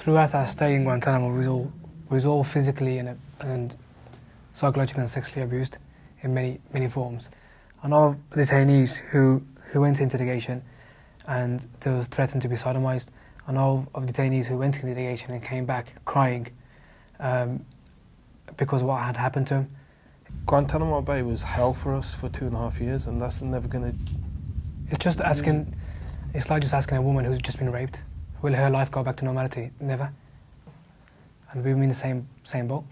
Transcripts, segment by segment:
Throughout our stay in Guantanamo, we was all physically and psychologically and sexually abused in many forms. I know of detainees who went into interrogation and they was threatened to be sodomized. I know of detainees who went into interrogation and came back crying because of what had happened to them. Guantanamo Bay was hell for us for 2.5 years, and that's never going to... It's just asking, it's like just asking a woman who's just been raped, will her life go back to normality? Never. And we've been in the same boat.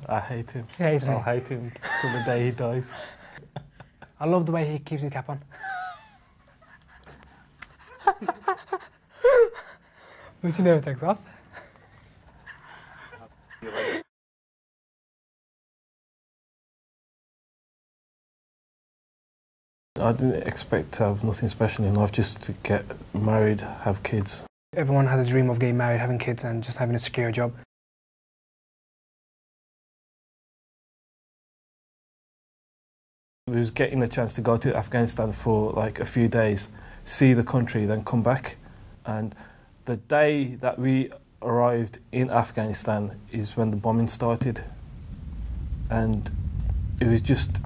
I hate him. I'll hate him till the day he dies. I love the way he keeps his cap on. Which he never takes off. I didn't expect to have nothing special in life, just to get married, have kids. Everyone has a dream of getting married, having kids and just having a secure job. We was getting the chance to go to Afghanistan for like a few days, see the country, then come back. And the day that we arrived in Afghanistan is when the bombing started. And it was just,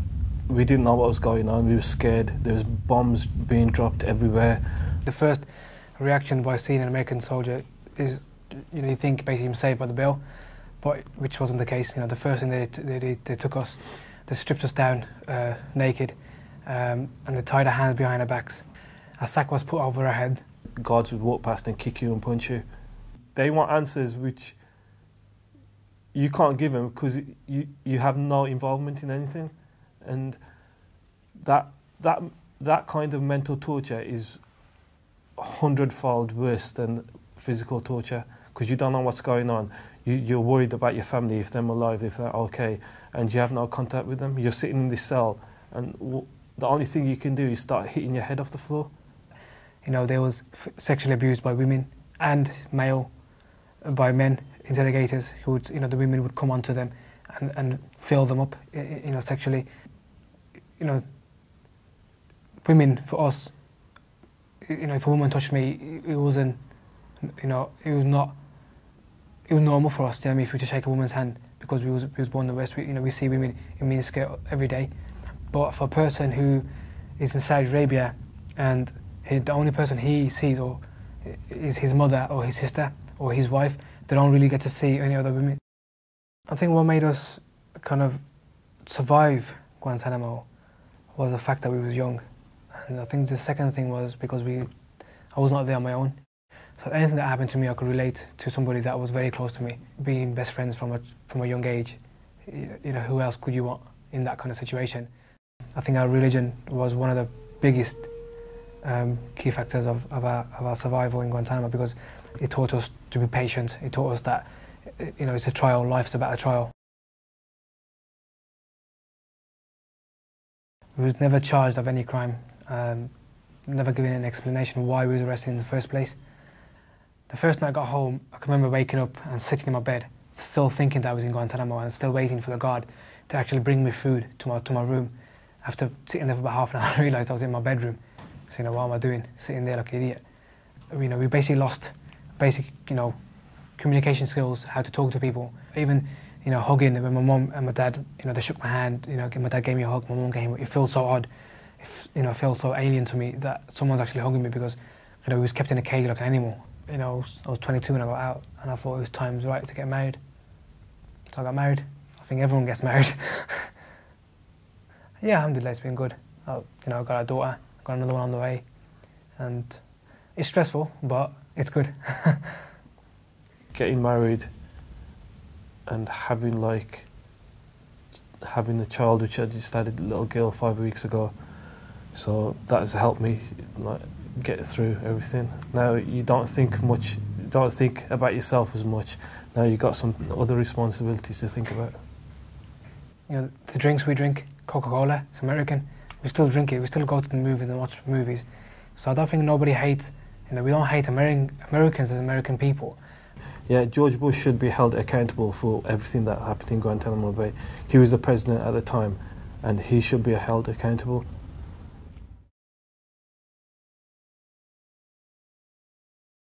we didn't know what was going on, we were scared. There was bombs being dropped everywhere. The first reaction by seeing an American soldier is, you think basically I'm saved by the bell, but which wasn't the case. The first thing they took us, they stripped us down naked, and they tied our hands behind our backs. A sack was put over our head. Guards would walk past and kick you and punch you. They want answers which you can't give them because you have no involvement in anything, and that kind of mental torture is 100-fold worse than physical torture, because you don't know what's going on. You're worried about your family, if they're alive, if they're okay, and you have no contact with them. You're sitting in this cell, and the only thing you can do is start hitting your head off the floor. They was sexually abused by women and by men interrogators who would, the women would come onto them and fill them up, sexually. Women, for us, if a woman touched me, it wasn't, it was normal for us, if we just shake a woman's hand, because we was born in the West, we see women in miniskirt every day. But for a person who is in Saudi Arabia and the only person he sees is his mother or his sister or his wife, they don't really get to see any other women. I think what made us kind of survive Guantanamo was the fact that we was young. And I think the second thing was because I was not there on my own. So anything that happened to me, I could relate to somebody that was very close to me. Being best friends from a young age, who else could you want in that kind of situation? I think our religion was one of the biggest key factors of our survival in Guantanamo, because it taught us to be patient. It taught us that it's a trial, life's about a trial. We was never charged of any crime, never given an explanation why we was arrested in the first place. The first night I got home, I can remember waking up and sitting in my bed, still thinking that I was in Guantanamo and still waiting for the guard to actually bring me food to my room. After sitting there for about half an hour, I realised I was in my bedroom. So, what am I doing? Sitting there like an idiot. We basically lost basic, communication skills, how to talk to people. Even, hugging, when my mum and my dad, they shook my hand, my dad gave me a hug, my mum gave me, it felt so odd. It felt so alien to me that someone's actually hugging me, because, we was kept in a cage like an animal. I was 22 when I got out, and I thought it was time right to get married. So I got married. I think everyone gets married. Yeah, alhamdulillah, it's been good. I got a daughter, got another one on the way, and it's stressful, but it's good. Getting married and having a child, which I just had a little girl 5 weeks ago, so that has helped me get through everything. Now you don't think about yourself as much. Now you've got some other responsibilities to think about. The drinks we drink, Coca-Cola, it's American. We still drink it, we still go to the movies and watch movies. So I don't think nobody hates, we don't hate Americans as American people. Yeah, George Bush should be held accountable for everything that happened in Guantanamo Bay. He was the president at the time, and he should be held accountable.